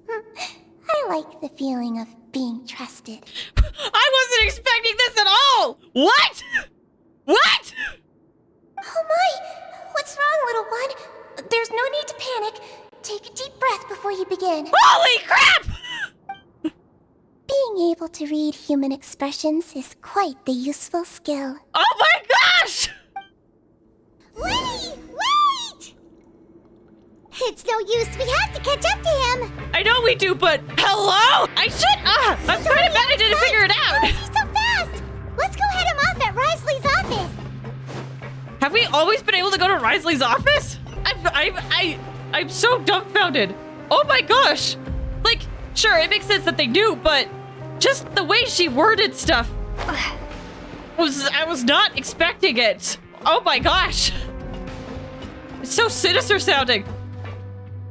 I like the feeling of being trusted. I wasn't expecting this at all! What? What? Oh my! What's wrong, little one? There's no need to panic. Take a deep breath before you begin. Holy crap! Being able to read human expressions is quite the useful skill. Oh my gosh! Wait! Wait! It's no use. We have to catch up to him. I know we do, but hello? I'm kind of bad. I didn't figure it How is out. he so fast? Let's go head him off at Risley's office. Have we always been able to go to Risley's office? I'm so dumbfounded. Oh my gosh. Like, sure, it makes sense that they do, but just the way she worded stuff I was not expecting it. Oh my gosh. It's so sinister sounding.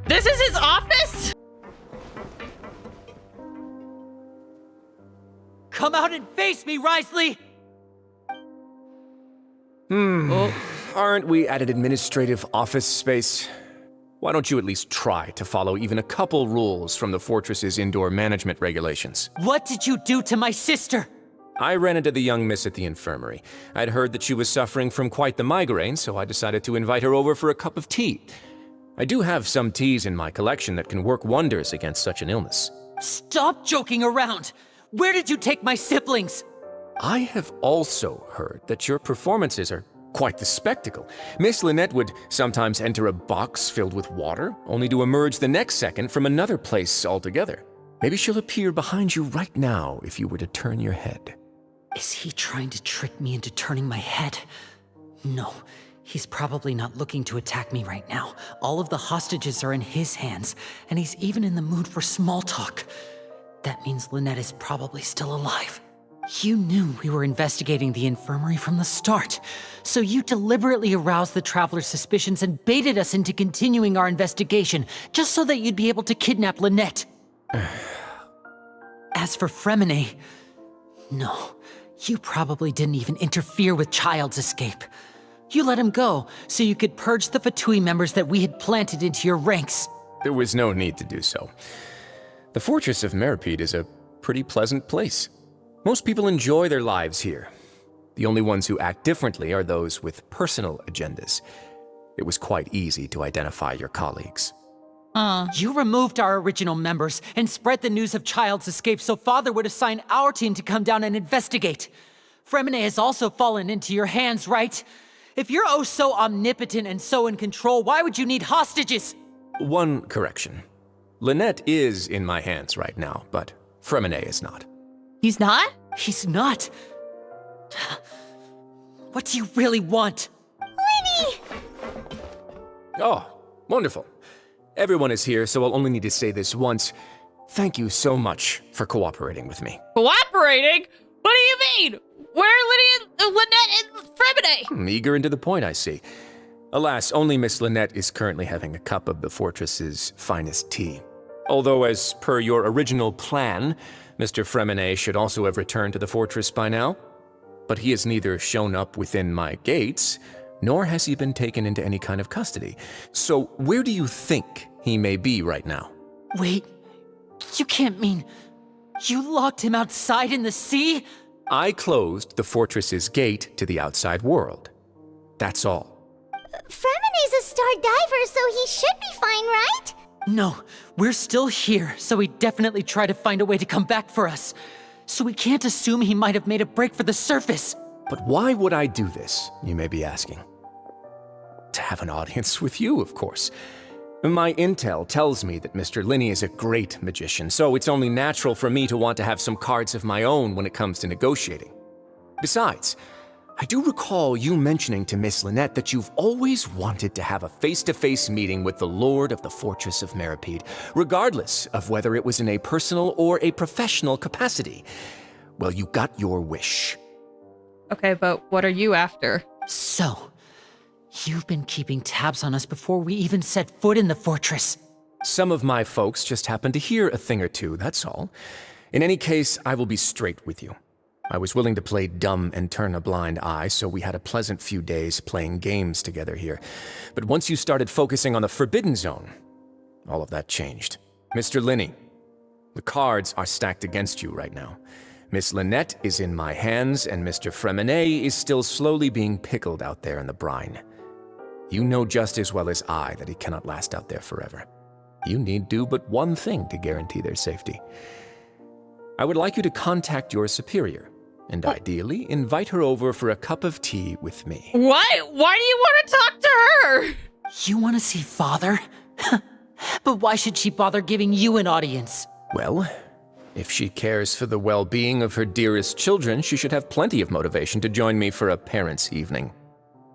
This is his office? Come out and face me, Risley! Aren't we at an administrative office space? Why don't you at least try to follow even a couple rules from the fortress's indoor management regulations? What did you do to my sister? I ran into the young miss at the infirmary. I'd heard that she was suffering from quite the migraine, so I decided to invite her over for a cup of tea. I do have some teas in my collection that can work wonders against such an illness. Stop joking around! Where did you take my siblings? I have also heard that your performances are quite the spectacle. Miss Lynette would sometimes enter a box filled with water, only to emerge the next second from another place altogether. Maybe she'll appear behind you right now if you were to turn your head. Is he trying to trick me into turning my head? No, he's probably not looking to attack me right now. All of the hostages are in his hands, and he's even in the mood for small talk. That means Lynette is probably still alive. You knew we were investigating the infirmary from the start, so you deliberately aroused the Traveler's suspicions and baited us into continuing our investigation, just so that you'd be able to kidnap Lynette. As for Fremine, no, you probably didn't even interfere with Child's escape. You let him go, so you could purge the Fatui members that we had planted into your ranks. There was no need to do so. The fortress of Meripede is a pretty pleasant place. Most people enjoy their lives here. The only ones who act differently are those with personal agendas. It was quite easy to identify your colleagues. You removed our original members and spread the news of Child's escape so Father would assign our team to come down and investigate. Fremine has also fallen into your hands, right? If you're oh so omnipotent and so in control, why would you need hostages? One correction. Lynette is in my hands right now, but Fremine is not. He's not? He's not. What do you really want? Lenny! Oh, wonderful. Everyone is here, so I'll only need to say this once. Thank you so much for cooperating with me. Cooperating? What do you mean? Where are Lynette and Fremine? Eager and to the point, I see. Alas, only Miss Lynette is currently having a cup of the fortress's finest tea. Although, as per your original plan, Mr. Fremine should also have returned to the fortress by now. but he has neither shown up within my gates, nor has he been taken into any kind of custody. So where do you think he may be right now? Wait, you can't mean you locked him outside in the sea? I closed the fortress's gate to the outside world. That's all. Fremene's a star diver, so he should be fine, right? No, we're still here, so he definitely tried to find a way to come back for us. So we can't assume he might have made a break for the surface. But why would I do this, you may be asking? To have an audience with you, of course. My intel tells me that Mr. Linney is a great magician, so it's only natural for me to want to have some cards of my own when it comes to negotiating. Besides, I do recall you mentioning to Miss Lynette that you've always wanted to have a face-to-face meeting with the Lord of the Fortress of Meripede, regardless of whether it was in a personal or a professional capacity. Well, you got your wish. Okay, but what are you after? So, you've been keeping tabs on us before we even set foot in the fortress. Some of my folks just happened to hear a thing or two, that's all. In any case, I will be straight with you. I was willing to play dumb and turn a blind eye, so we had a pleasant few days playing games together here. But once you started focusing on the Forbidden Zone, all of that changed. Mr. Linney, the cards are stacked against you right now. Miss Lynette is in my hands, and Mr. Fremene is still slowly being pickled out there in the brine. You know just as well as I that he cannot last out there forever. You need do but one thing to guarantee their safety. I would like you to contact your superior, and ideally invite her over for a cup of tea with me. What? Why do you want to talk to her? You want to see Father? But why should she bother giving you an audience? Well, if she cares for the well-being of her dearest children, she should have plenty of motivation to join me for a parents' evening.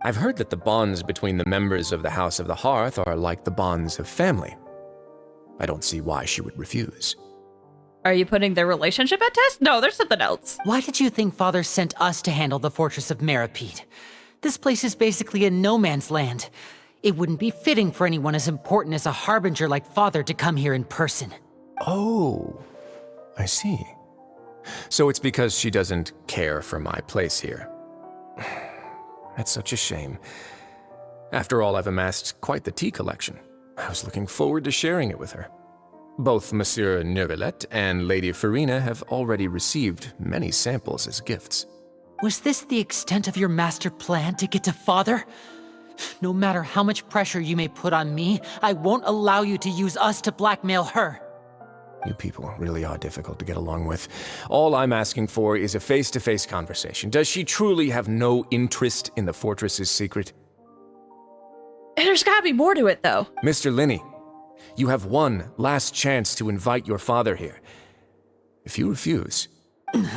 I've heard that the bonds between the members of the House of the Hearth are like the bonds of family. I don't see why she would refuse. Are you putting their relationship at test? No, there's something else. Why did you think Father sent us to handle the Fortress of Meripede? This place is basically a no man's land. It wouldn't be fitting for anyone as important as a harbinger like Father to come here in person. Oh, I see. So it's because she doesn't care for my place here. That's such a shame. After all, I've amassed quite the tea collection. I was looking forward to sharing it with her. Both Monsieur Neuvillette and Lady Farina have already received many samples as gifts. Was this the extent of your master plan to get to Father? No matter how much pressure you may put on me, I won't allow you to use us to blackmail her. You people really are difficult to get along with. All I'm asking for is a face-to-face conversation. Does she truly have no interest in the fortress's secret? There's gotta be more to it, though. Mr. Linney, you have one last chance to invite your father here. If you refuse... Linney!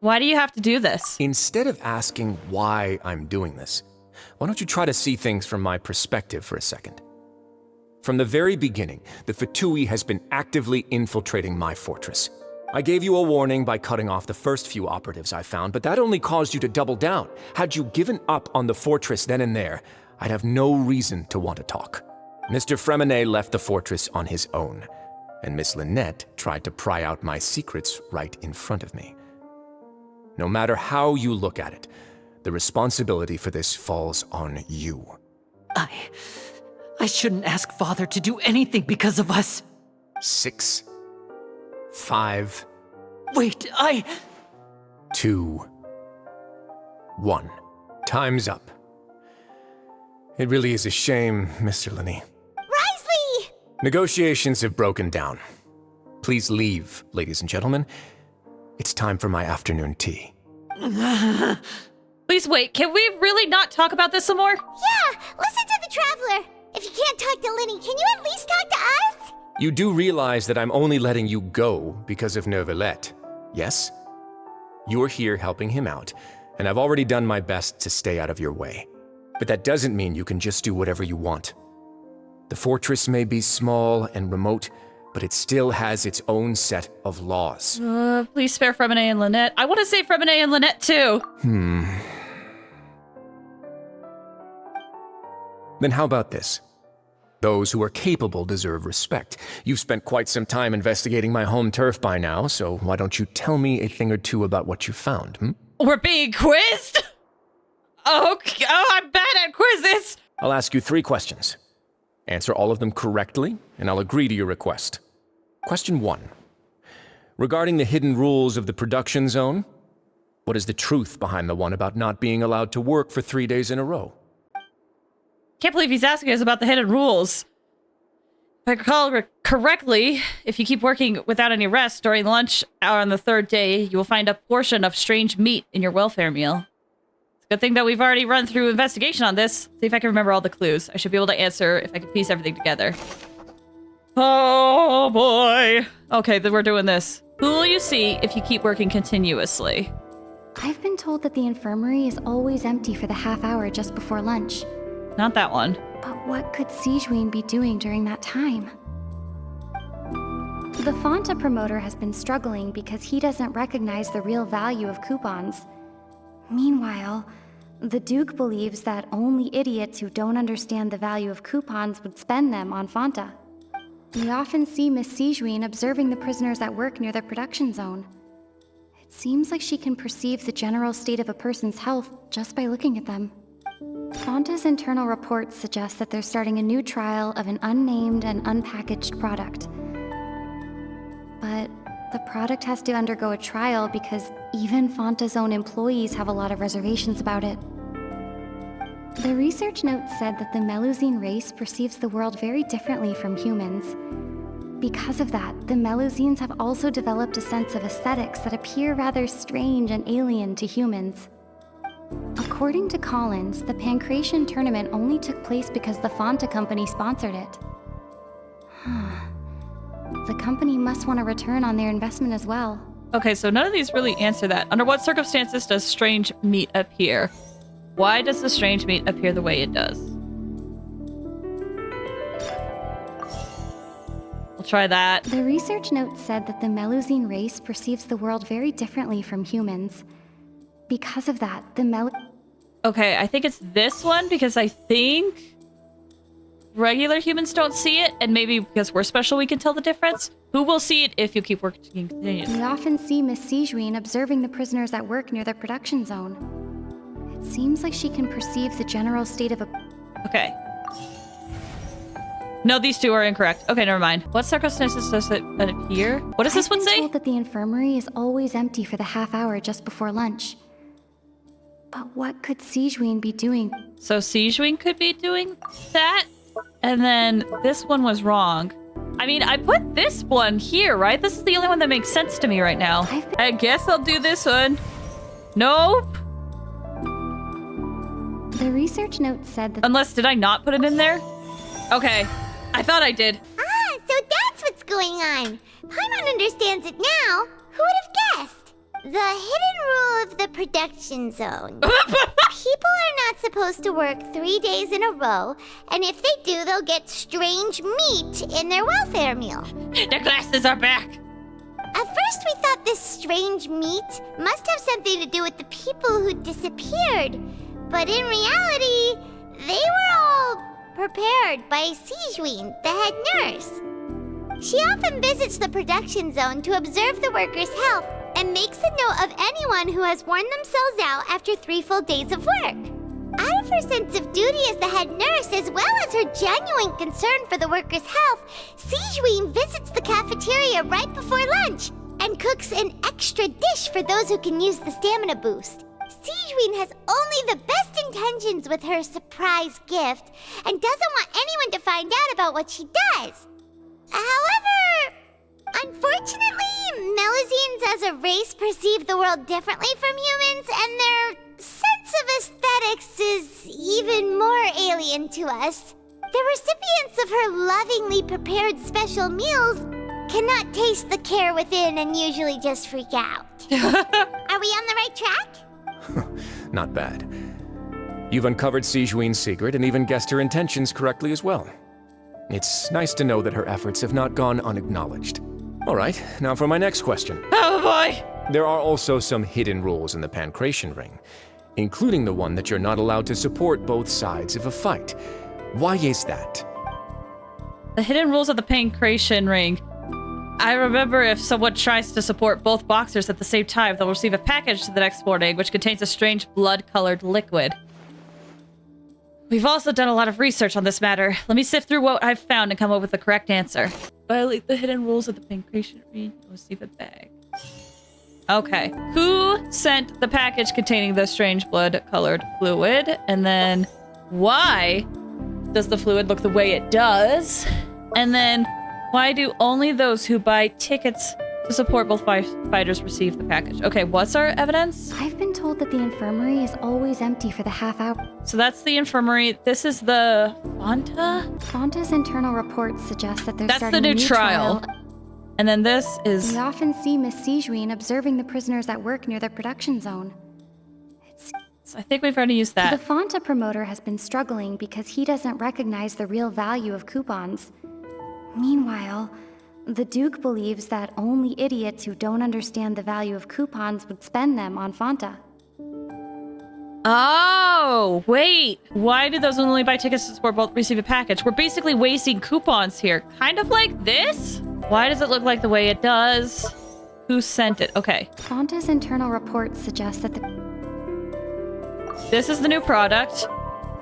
Why do you have to do this? Instead of asking why I'm doing this, why don't you try to see things from my perspective for a second? From the very beginning, the Fatui has been actively infiltrating my fortress. I gave you a warning by cutting off the first few operatives I found, but that only caused you to double down. Had you given up on the fortress then and there, I'd have no reason to want to talk. Mr. Fremene left the fortress on his own, and Miss Lynette tried to pry out my secrets right in front of me. No matter how you look at it, the responsibility for this falls on you. I shouldn't ask Father to do anything because of us. 6, 5... Wait, 2, 1. Time's up. It really is a shame, Mr. Linney. Risley! Negotiations have broken down. Please leave, ladies and gentlemen. It's time for my afternoon tea. Please wait, can we really not talk about this some more? Yeah, listen to the Traveler. If you can't talk to Linney, can you at least talk to us? You do realize that I'm only letting you go because of Neuvillette, yes? You're here helping him out, and I've already done my best to stay out of your way. But that doesn't mean you can just do whatever you want. The fortress may be small and remote, but it still has its own set of laws. Please spare Fremene and Lynette. I want to say Fremene and Lynette too. Then how about this? Those who are capable deserve respect. You've spent quite some time investigating my home turf by now, so why don't you tell me a thing or two about what you found, hmm? We're being quizzed? Okay. Oh, I'm bad at quizzes. I'll ask you 3 questions. Answer all of them correctly, and I'll agree to your request. Question 1. Regarding the hidden rules of the production zone, what is the truth behind the one about not being allowed to work for 3 days in a row? Can't believe he's asking us about the hidden rules. If I recall correctly, if you keep working without any rest during lunch hour on the 3rd day, you will find a portion of strange meat in your welfare meal. It's a good thing that we've already run through investigation on this. See if I can remember all the clues. I should be able to answer if I can piece everything together. Oh boy. Okay, then we're doing this. Who will you see if you keep working continuously? I've been told that the infirmary is always empty for the half hour just before lunch. Not that one. But what could Sijuin be doing during that time? The Fonta promoter has been struggling because he doesn't recognize the real value of coupons. Meanwhile, the Duke believes that only idiots who don't understand the value of coupons would spend them on Fonta. We often see Miss Sijuin observing the prisoners at work near the production zone. It seems like she can perceive the general state of a person's health just by looking at them. Fonta's internal reports suggest that they're starting a new trial of an unnamed and unpackaged product. But the product has to undergo a trial because even Fonta's own employees have a lot of reservations about it. The research note said that the Melusine race perceives the world very differently from humans. Because of that, the Melusines have also developed a sense of aesthetics that appear rather strange and alien to humans. According to Collins, the Pancration tournament only took place because the Fonta company sponsored it. The company must want a return on their investment as well. Okay, so none of these really answer that. Under what circumstances does strange meat appear? Why does the strange meat appear the way it does? We'll try that. The research note said that the Melusine race perceives the world very differently from humans. Because of that, the Okay, I think it's this one because I think regular humans don't see it, and maybe because we're special we can tell the difference. Who will see it if you keep working continuously? We often see Miss Sijuin observing the prisoners at work near the production zone. It seems like she can perceive the general state of a... Okay. No, these 2 are incorrect. Okay, never mind. What circumstances does it appear? What does this one say? I've been told that the infirmary is always empty for the half hour just before lunch. But what could Sijuin be doing? So Sijuin could be doing that? And then this one was wrong. I mean, I put this one here, right? This is the only one that makes sense to me right now. I guess I'll do this one. Nope. The research note said that... Unless, did I not put it in there? Okay. I thought I did. Ah, so that's what's going on. Paimon understands it now. Who would have guessed? The hidden rule of the production zone. People are not supposed to work 3 days in a row, and if they do, they'll get strange meat in their welfare meal. The glasses are back. At first, we thought this strange meat must have something to do with the people who disappeared. But in reality, they were all prepared by Sijuin, the head nurse. She often visits the production zone to observe the workers' health and makes a note of anyone who has worn themselves out after 3 full days of work. Out of her sense of duty as the head nurse, as well as her genuine concern for the workers' health, Sijuin visits the cafeteria right before lunch and cooks an extra dish for those who can use the stamina boost. Sijuin has only the best intentions with her surprise gift and doesn't want anyone to find out about what she does. However, unfortunately, Melusines as a race perceive the world differently from humans, and their sense of aesthetics is even more alien to us. The recipients of her lovingly prepared special meals cannot taste the care within and usually just freak out. Are we on the right track? Not bad. You've uncovered Sijuin's secret and even guessed her intentions correctly as well. It's nice to know that her efforts have not gone unacknowledged. All right, now for my next question. Oh boy! There are also some hidden rules in the Pancration ring, including the one that you're not allowed to support both sides of a fight. Why is that? The hidden rules of the pancreation ring. I remember if someone tries to support both boxers at the same time, they'll receive a package the next morning, which contains a strange blood-colored liquid. We've also done a lot of research on this matter. Let me sift through what I've found and come up with the correct answer. Violate the hidden rules of the pancreation ring. Receive a bag. Okay. Who sent the package containing the strange blood-colored fluid? And then why does the fluid look the way it does? And then why do only those who buy tickets to support both fighters receive the package? Okay, what's our evidence? I've been told that the infirmary is always empty for the half hour. So that's the infirmary. This is the Fonta? Fonta's internal reports suggest that they're That's starting the a new trial. And then this is... We often see Miss Sijuin observing the prisoners at work near the production zone. I think we've already used that. The Fonta promoter has been struggling because he doesn't recognize the real value of coupons. Meanwhile, the Duke believes that only idiots who don't understand the value of coupons would spend them on Fonta. Oh, wait. Why do those only buy tickets to support both receive a package? We're basically wasting coupons here. Kind of like this? Why does it look like the way it does? Who sent it? Okay. Fonta's internal reports suggest that This is the new product,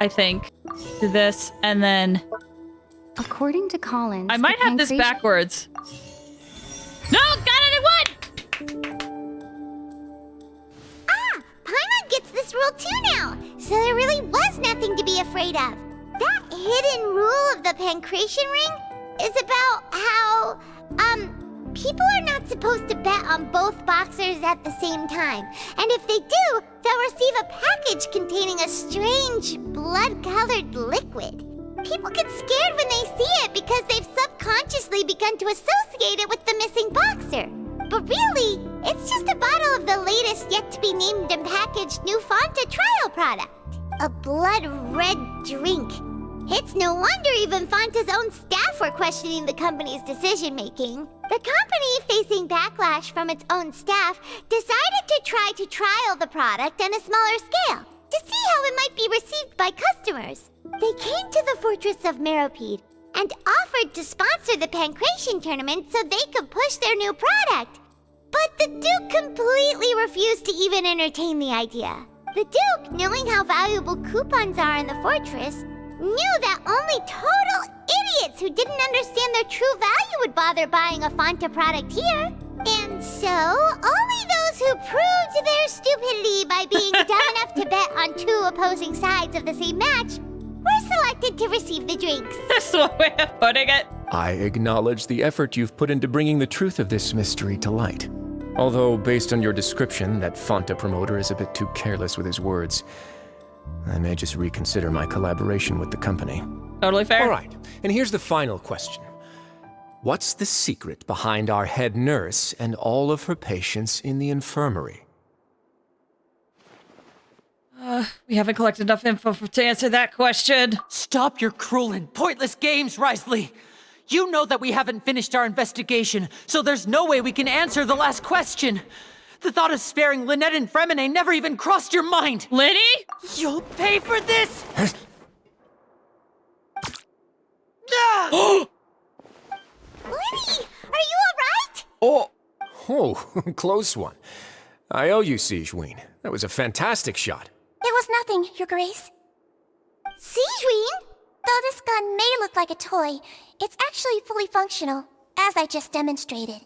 I think. Do this, and then... According to Collins... I might have this backwards. No! Got it in one! Paimon gets this rule too now, so there really was nothing to be afraid of. That hidden rule of the pancreation ring is about how, people are not supposed to bet on both boxers at the same time. And if they do, they'll receive a package containing a strange blood-colored liquid. People get scared when they see it because they've subconsciously begun to associate it with the missing boxer. But really, it's just a bottle of the latest yet-to-be-named and packaged new Fonta trial product. A blood-red drink. It's no wonder even Fonta's own staff were questioning the company's decision-making. The company, facing backlash from its own staff, decided to try to trial the product on a smaller scale to see how it might be received by customers. They came to the fortress of Meropide and offered to sponsor the pancreation tournament so they could push their new product. But the Duke completely refused to even entertain the idea. The Duke, knowing how valuable coupons are in the fortress, knew that only total idiots who didn't understand their true value would bother buying a Fonta product here. And so, only those who proved their stupidity by being dumb enough to bet on two opposing sides of the same match were selected to receive the drinks. That's one way of putting it. I acknowledge the effort you've put into bringing the truth of this mystery to light. Although, based on your description, that Fonta promoter is a bit too careless with his words. I may just reconsider my collaboration with the company. Totally fair. All right, and here's the final question. What's the secret behind our head nurse and all of her patients in the infirmary? We haven't collected enough info to answer that question. Stop your cruel and pointless games, Risley! You know that we haven't finished our investigation, so there's no way we can answer the last question. The thought of sparing Lynette and Fremine never even crossed your mind! Liddy? You'll pay for this! Liddy, are you alright? Oh, close one. I owe you, Sijuin. That was a fantastic shot. It was nothing, Your Grace. Sijuin? Though this gun may look like a toy, it's actually fully functional, as I just demonstrated.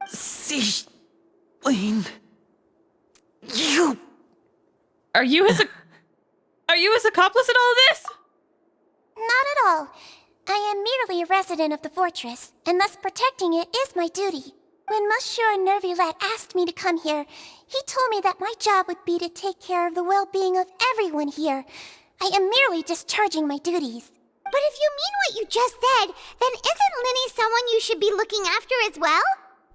Sijuin... You... Are you his accomplice in all of this? Not at all. I am merely a resident of the fortress, and thus protecting it is my duty. When Monsieur Nervulette asked me to come here, he told me that my job would be to take care of the well-being of everyone here. I am merely discharging my duties. But if you mean what you just said, then isn't Linny someone you should be looking after as well?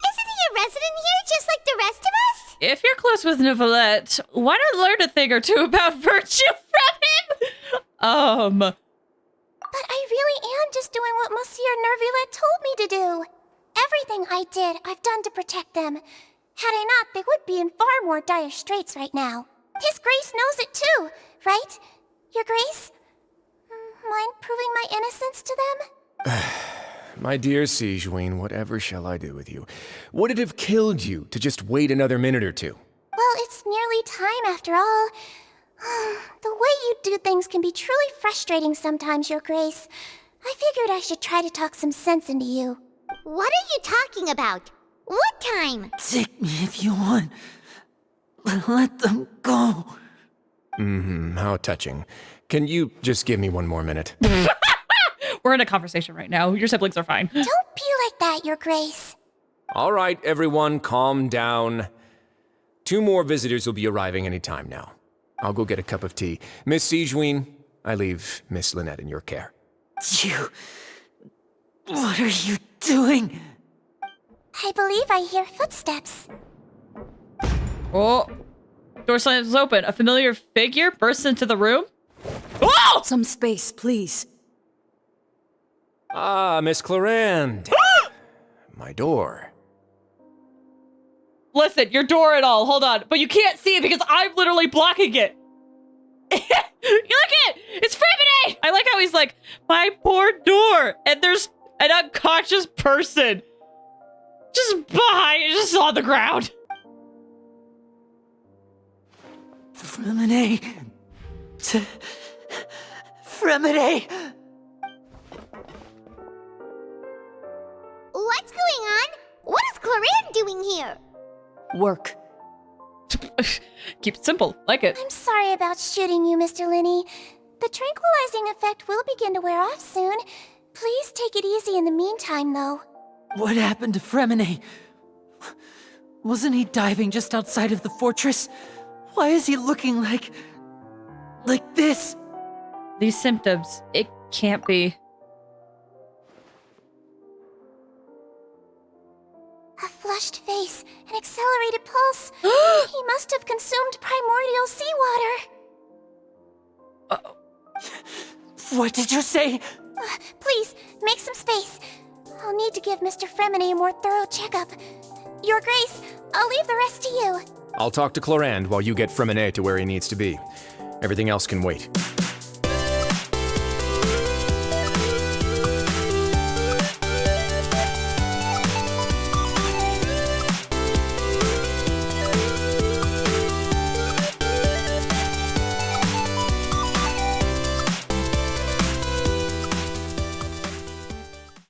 Isn't he a resident here just like the rest of us? If you're close with Nervulette, why not learn a thing or two about virtue from him? But I really am just doing what Monsieur Nervulette told me to do. Everything I did, I've done to protect them. Had I not, they would be in far more dire straits right now. His Grace knows it too, right? Your Grace? Mind proving my innocence to them? My dear Sigewinne, whatever shall I do with you? Would it have killed you to just wait another minute or two? Well, it's nearly time after all. The way you do things can be truly frustrating sometimes, Your Grace. I figured I should try to talk some sense into you. What are you talking about? What time? Take me if you want. Let them go. How touching. Can you just give me one more minute? We're in a conversation right now. Your siblings are fine. Don't be like that, Your Grace. All right, everyone, calm down. 2 more visitors will be arriving any time now. I'll go get a cup of tea. Miss Sigewinne, I leave Miss Lynette in your care. You... What are you doing? I believe I hear footsteps. Oh. Door slams open. A familiar figure bursts into the room. Oh! Some space, please. Ah, Miss Clarande. My door. Listen, your door and all. Hold on. But you can't see it because I'm literally blocking it. You look at it! It's Fremine! I like how he's like, my poor door. And there's an unconscious person just behind, just on the ground. Fremine. Fremine. What's going on? What is Clarande doing here? Work. Keep it simple. Like it. I'm sorry about shooting you, Mr. Linney. The tranquilizing effect will begin to wear off soon. Please take it easy in the meantime, though. What happened to Fremine? Wasn't he diving just outside of the fortress? Why is he looking like this? These symptoms, it can't be. A flushed face, an accelerated pulse. He must have consumed primordial seawater. What did you say? Please, make some space. I'll need to give Mr. Fremine a more thorough checkup. Your Grace, I'll leave the rest to you. I'll talk to Clarande while you get Fremine to where he needs to be. Everything else can wait.